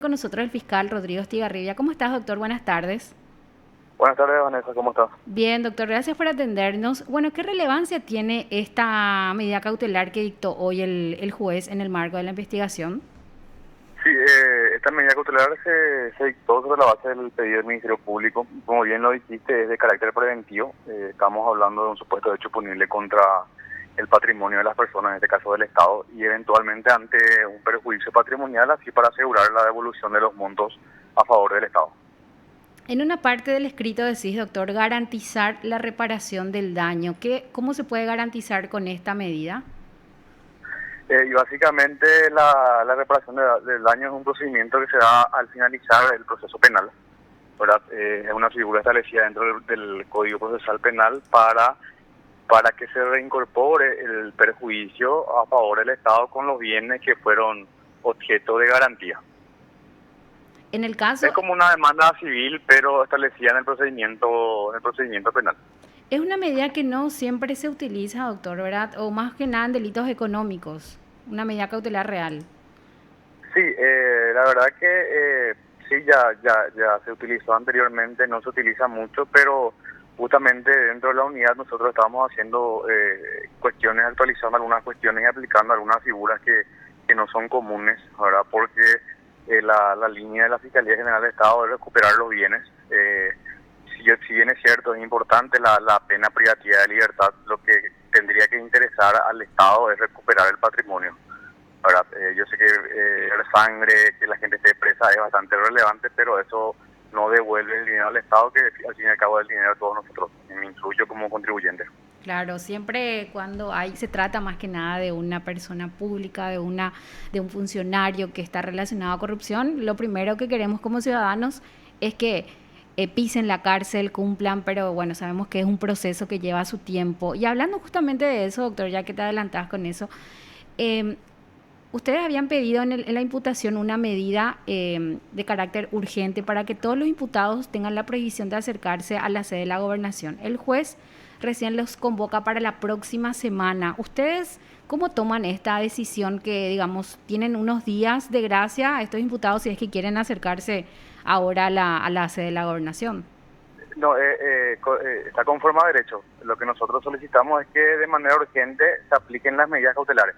Con nosotros el fiscal Rodrigo Estigarribia. ¿Cómo estás, doctor? Buenas tardes. Buenas tardes, Vanessa, ¿cómo estás? Bien, doctor, gracias por atendernos. Bueno, ¿qué relevancia tiene esta medida cautelar que dictó hoy el juez en el marco de la investigación? Sí, esta medida cautelar se dictó sobre la base del pedido del Ministerio Público. Como bien lo dijiste, es de carácter preventivo. Estamos hablando de un supuesto hecho punible contra el patrimonio de las personas, en este caso del Estado, y eventualmente ante un perjuicio patrimonial, así para asegurar la devolución de los montos a favor del Estado. En una parte del escrito decís, doctor, garantizar la reparación del daño. ¿Cómo se puede garantizar con esta medida? Y básicamente la reparación del daño es un procedimiento que se da al finalizar el proceso penal, ¿verdad? Es una figura establecida dentro del Código Procesal Penal para que se reincorpore el perjuicio a favor del Estado con los bienes que fueron objeto de garantía. En el Es caso, como una demanda civil, pero establecida en el procedimiento penal. es una medida que no siempre se utiliza, doctor, ¿verdad? O más que nada en delitos económicos. Una medida cautelar real. Sí, la verdad que sí, ya se utilizó anteriormente, no se utiliza mucho, pero justamente dentro de la unidad nosotros estamos haciendo cuestiones, actualizando algunas cuestiones y aplicando algunas figuras que no son comunes, ¿verdad? Porque la línea de la Fiscalía General de Estado es recuperar los bienes. Si bien es cierto, es importante la pena privativa de libertad, lo que tendría que interesar al Estado es recuperar el patrimonio, ¿verdad? Yo sé que la sangre, que la gente esté presa es bastante relevante, pero eso no devuelve el dinero al Estado, que al fin y al cabo es el dinero de todos nosotros, y me incluyo como contribuyente. Claro, siempre cuando se trata más que nada de una persona pública, de un funcionario que está relacionado a corrupción, lo primero que queremos como ciudadanos es que pisen la cárcel, cumplan, pero bueno, sabemos que es un proceso que lleva su tiempo. Y hablando justamente de eso, doctor, ya que te adelantabas con eso, eh, ustedes habían pedido en la imputación una medida de carácter urgente para que todos los imputados tengan la prohibición de acercarse a la sede de la gobernación. El juez recién los convoca para la próxima semana. ¿Ustedes cómo toman esta decisión que, digamos, tienen unos días de gracia a estos imputados si es que quieren acercarse ahora a la sede de la gobernación? No, está conforme a derecho. Lo que nosotros solicitamos es que de manera urgente se apliquen las medidas cautelares.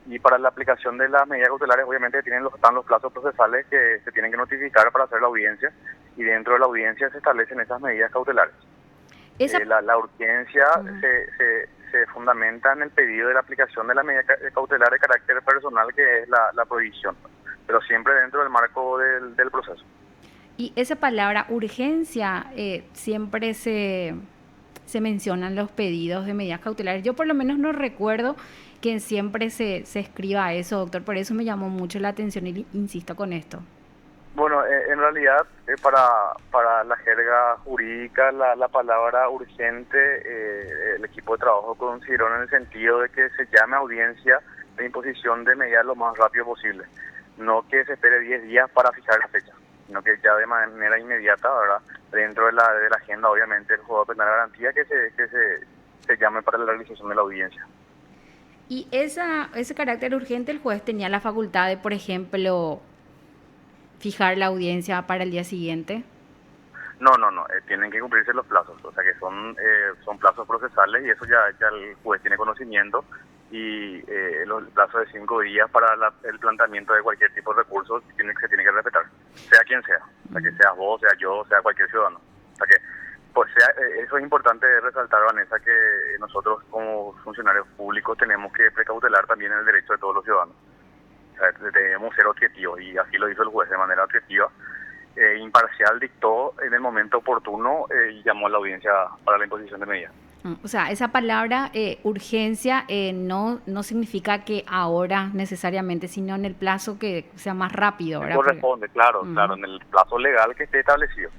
Y para la aplicación de las medidas cautelares, obviamente están los plazos procesales que se tienen que notificar para hacer la audiencia, y dentro de la audiencia se establecen esas medidas cautelares. Esa... La urgencia Ujú. se fundamenta en el pedido de la aplicación de la medida cautelar de carácter personal, que es la prohibición, pero siempre dentro del marco del proceso. Y esa palabra urgencia siempre se mencionan los pedidos de medidas cautelares. Yo por lo menos no recuerdo que siempre se escriba eso, doctor. Por eso me llamó mucho la atención y insisto con esto. Bueno, en realidad, para la jerga jurídica, la palabra urgente, el equipo de trabajo consideró en el sentido de que se llame a audiencia de imposición de medidas lo más rápido posible. No que se espere 10 días para fijar la fecha, sino que ya de manera inmediata, ¿verdad? Dentro de la agenda, obviamente, el juego penal de garantía, se llame para la realización de la audiencia. Y ese carácter urgente, el juez tenía la facultad de, por ejemplo, fijar la audiencia para el día siguiente. No, no, no, tienen que cumplirse los plazos, o sea que son plazos procesales, y eso ya el juez tiene conocimiento, y el plazo de 5 días para el planteamiento de cualquier tipo de recursos se tiene que respetar, sea quien sea, o sea que seas vos, sea yo, sea cualquier ciudadano. O sea que, pues eso es importante resaltar, Vanessa, que nosotros como funcionarios públicos tenemos que precautelar también el derecho de todos los ciudadanos. O sea, debemos ser objetivos, y así lo hizo el juez de manera objetiva, imparcial, dictó en el momento oportuno, y llamó a la audiencia para la imposición de medidas. O sea, esa palabra urgencia no significa que ahora necesariamente, sino en el plazo que sea más rápido, ¿verdad? Porque, Corresponde, claro, claro, ujú. en el plazo legal que esté establecido.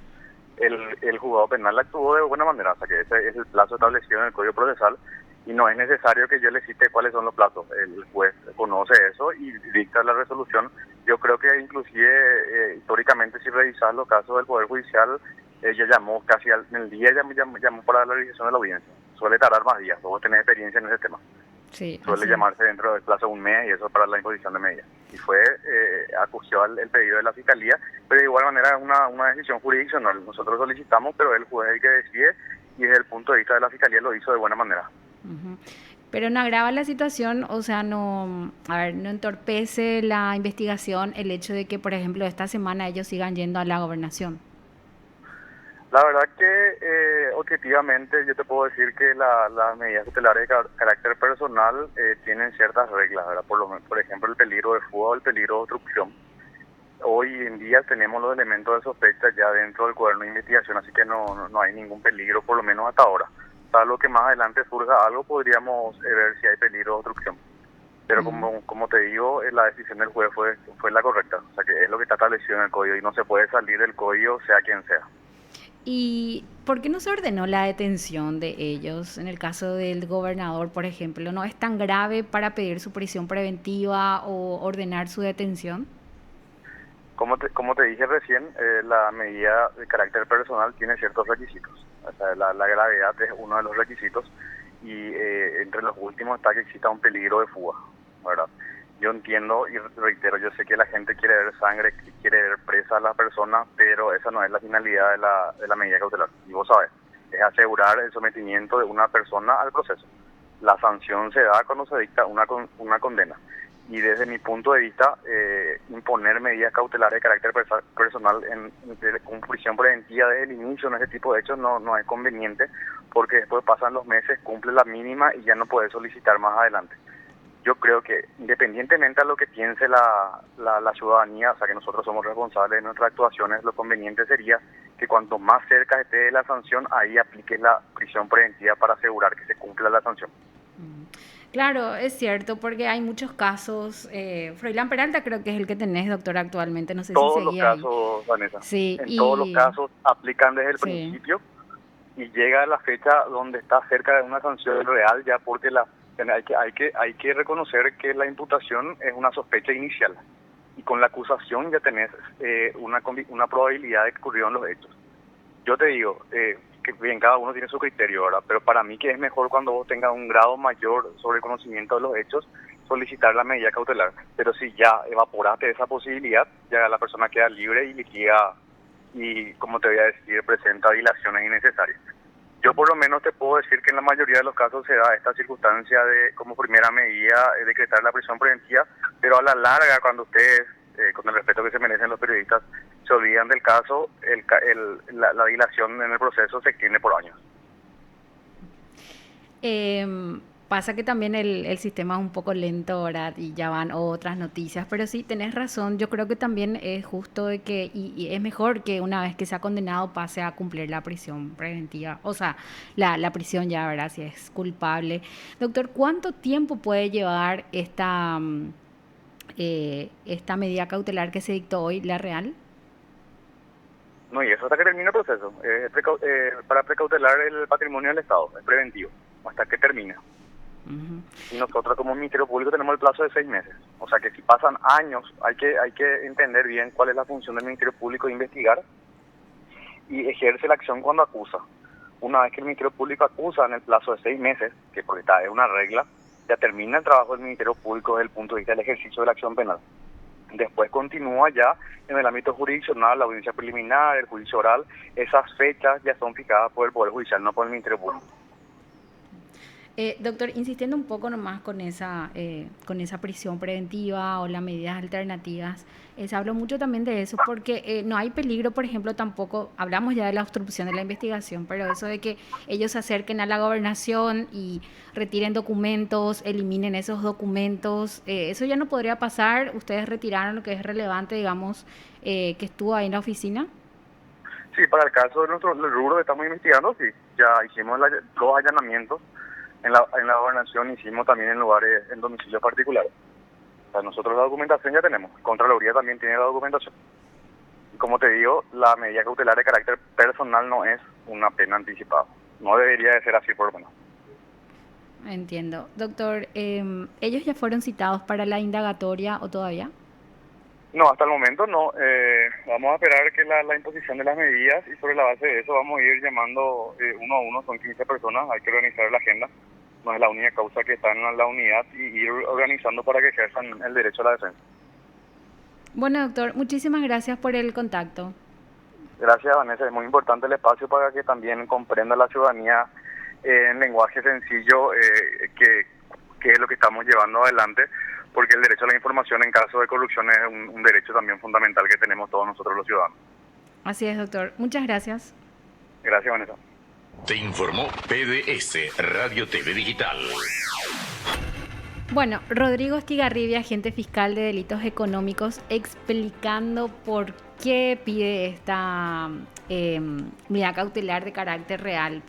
El juzgado penal actuó de buena manera, o sea que ese es el plazo establecido en el Código Procesal, y no es necesario que yo le cite cuáles son los plazos. El juez conoce eso y dicta la resolución. Yo creo que inclusive históricamente, si revisas los casos del Poder Judicial, ella llamó casi en el día, llamó para la realización de la audiencia. Suele tardar más días, vos tenés experiencia en ese tema. Sí, Suele así es. llamarse dentro del plazo de un mes y eso para la imposición de medidas. Y fue, acogió el pedido de la Fiscalía, pero de igual manera es una decisión jurisdiccional. Nosotros solicitamos, pero el juez es el que decide y desde el punto de vista de la Fiscalía lo hizo de buena manera. Ujú. Pero no agrava la situación, o sea, no, a ver, no entorpece la investigación el hecho de que, por ejemplo, esta semana ellos sigan yendo a la gobernación. La verdad que objetivamente yo te puedo decir que las medidas tutelares de carácter personal tienen ciertas reglas, ¿verdad? Por ejemplo, el peligro de fuga o el peligro de obstrucción. Hoy en día tenemos los elementos de sospecha ya dentro del cuaderno de investigación, así que no hay ningún peligro, por lo menos hasta ahora. Salvo que más adelante surja algo, podríamos ver si hay peligro de obstrucción. Pero Ujú. como te digo, la decisión del juez fue la correcta. O sea, que es lo que está establecido en el código y no se puede salir del código, sea quien sea. ¿Y por qué no se ordenó la detención de ellos? En el caso del gobernador, por ejemplo, ¿no es tan grave para pedir su prisión preventiva o ordenar su detención? Como te dije recién, la medida de carácter personal tiene ciertos requisitos. O sea, la gravedad es uno de los requisitos y entre los últimos está que exista un peligro de fuga, ¿verdad? Yo entiendo y reitero, yo sé que la gente quiere ver sangre, que quiere ver presa a la persona, pero esa no es la finalidad de la medida cautelar. Y vos sabés, es asegurar el sometimiento de una persona al proceso. La sanción se da cuando se dicta una condena y desde mi punto de vista imponer medidas cautelares de carácter personal con prisión preventiva desde el inicio en ese tipo de hechos no es conveniente porque después pasan los meses, cumple la mínima y ya no puede solicitar más adelante. Yo creo que independientemente a lo que piense la ciudadanía, o sea que nosotros somos responsables de nuestras actuaciones, lo conveniente sería que cuanto más cerca esté de la sanción, ahí aplique la prisión preventiva para asegurar que se cumpla la sanción. Claro, es cierto, porque hay muchos casos. Froilán Peralta creo que es el que tenés, doctor, actualmente. No sé si Todos los seguía ahí. casos, Vanessa, Sí, en todos los y casos aplican desde el sí. principio y llega a la fecha donde está cerca de una sanción real ya porque hay que reconocer que la imputación es una sospecha inicial y con la acusación ya tenés una probabilidad de que ocurrieron los hechos. Yo te digo que bien, cada uno tiene su criterio, ¿verdad? Pero para mí que es mejor cuando vos tengas un grado mayor sobre el conocimiento de los hechos, solicitar la medida cautelar. Pero si ya evaporaste esa posibilidad, ya la persona queda libre y litiga y, como te voy a decir, presenta dilaciones innecesarias. Yo por lo menos te puedo decir que en la mayoría de los casos se da esta circunstancia de como primera medida decretar la prisión preventiva, pero a la larga cuando ustedes, con el respeto que se merecen los periodistas, se olvidan del caso, la dilación en el proceso se extiende por años. Pasa que también el sistema es un poco lento, ¿verdad? Y ya van otras noticias, pero sí, tenés razón. Yo creo que también es justo de que, y es mejor que una vez que sea condenado pase a cumplir la prisión preventiva, o sea, la prisión ya, ¿verdad? Si es culpable. Doctor, ¿cuánto tiempo puede llevar esta medida cautelar que se dictó hoy, la real? No, y eso hasta que termine el proceso. Para precautelar el patrimonio del Estado, es preventivo, hasta que termine. Ujú. Y nosotros como Ministerio Público tenemos el plazo de 6 meses. O sea que si pasan años, hay que entender bien cuál es la función del Ministerio Público de investigar y ejerce la acción cuando acusa. Una vez que el Ministerio Público acusa en el plazo de 6 meses, que porque está es una regla, ya termina el trabajo del Ministerio Público desde el punto de vista del ejercicio de la acción penal. Después continúa ya en el ámbito jurisdiccional, la audiencia preliminar, el juicio oral. Esas fechas ya son fijadas por el Poder Judicial, no por el Ministerio Público. Doctor, insistiendo un poco nomás con esa prisión preventiva o las medidas alternativas, se habló mucho también de eso porque no hay peligro, por ejemplo, tampoco, hablamos ya de la obstrucción de la investigación, pero eso de que ellos se acerquen a la gobernación y retiren documentos, eliminen esos documentos, eso ya no podría pasar. Ustedes retiraron lo que es relevante, digamos, que estuvo ahí en la oficina. Sí, para el caso de nuestro el rubro que estamos investigando, sí, ya hicimos 2 allanamientos en la gobernación, hicimos también en lugares, en domicilios particulares. O sea, nosotros la documentación ya tenemos, Contraloría también tiene la documentación. Y como te digo, la medida cautelar de carácter personal no es una pena anticipada. No debería de ser así por lo menos. Entiendo. Doctor, ¿ellos ya fueron citados para la indagatoria o todavía? No, hasta el momento no. Vamos a esperar que la imposición de las medidas y sobre la base de eso vamos a ir llamando uno a uno, son 15 personas, hay que organizar la agenda. no es la única causa que está en la unidad y ir organizando para que ejerzan el derecho a la defensa. Bueno, doctor, muchísimas gracias por el contacto. Gracias, Vanessa. Es muy importante el espacio para que también comprenda la ciudadanía en lenguaje sencillo qué es lo que estamos llevando adelante, porque el derecho a la información en caso de corrupción es un derecho también fundamental que tenemos todos nosotros los ciudadanos. Así es, doctor. Muchas gracias. Gracias, Vanessa. Te informó PDS Radio TV Digital. Bueno, Rodrigo Estigarribia, agente fiscal de delitos económicos, explicando por qué pide esta medida cautelar de carácter real.